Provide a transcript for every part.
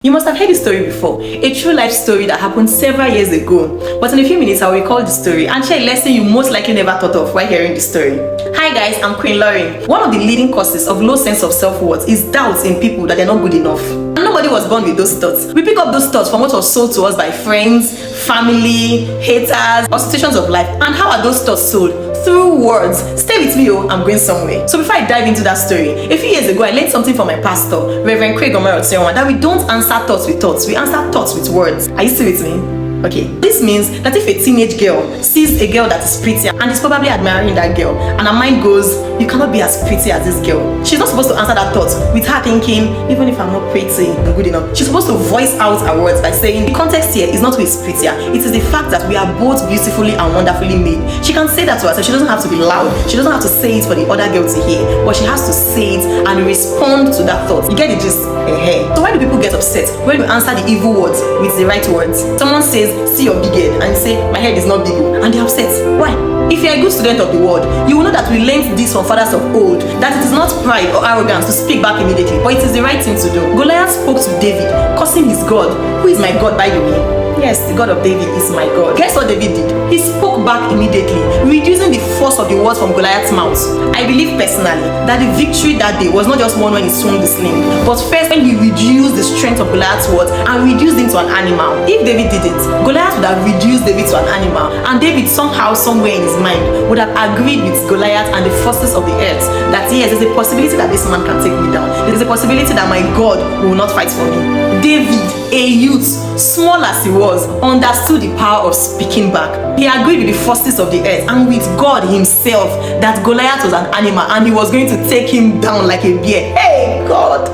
You must have heard this story before, a true life story that happened several years ago. But in a few minutes, I will recall the story and share a lesson you most likely never thought of while hearing the story. Hi guys, I'm Queen Lauren. One of the leading causes of low sense of self-worth is doubts in people that they're not good enough. And nobody was born with those thoughts. We pick up those thoughts from what was sold to us by friends, family, haters, or situations of life. And how are those thoughts sold? Through words. Stay with me, I'm going somewhere. So before I dive into that story, a few years ago I learned something from my pastor, Reverend 1Samuel17, that we don't answer thoughts with thoughts, we answer thoughts with words. Are you still with me? Okay, this means that if a teenage girl sees a girl that is pretty and is probably admiring that girl, and her mind goes, you cannot be as pretty as this girl, she's not supposed to answer that thought with her thinking, even if I'm not pretty, I'm good enough. She's supposed to voice out her words by saying, the context here is not who is prettier, it is the fact that we are both beautifully and wonderfully made. She can say that to herself. She doesn't have to be loud, she doesn't have to say it for the other girl to hear, but she has to say it and respond to that thought. You get it? Just So why do people get upset when you answer the evil words with the right words? Someone says, see your big head, and you say, my head is not big, and they're upset. Why? If you're a good student of the word, you will know that we learned this from fathers of old, that it is not pride or arrogance to speak back immediately, but it is the right thing to do. Goliath spoke to David, cursing his God. Who is my God, by the way? Yes, the God of David is my God. Guess what David did? He spoke back immediately, reducing the force of the words from Goliath's mouth. I believe personally that the victory that day was not just one when he swung the sling, but first when he reduced the strength of Goliath's words and reduced him to an animal. If David did it, Goliath would have reduced David to an animal, and David somehow, somewhere in his mind, would have agreed with Goliath and the forces of the earth that yes, there's a possibility that this man can take me down. There's a possibility that my God will not fight for me. David, a youth, small as he was, understood the power of speaking back. He agreed with the forces of the earth and with God himself that Goliath was an animal and he was going to take him down like a bear. Hey God!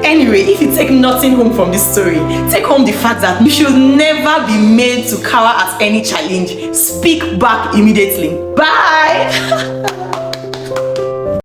Anyway, if you take nothing home from this story, take home the fact that you should never be made to cower at any challenge. Speak back immediately. Bye!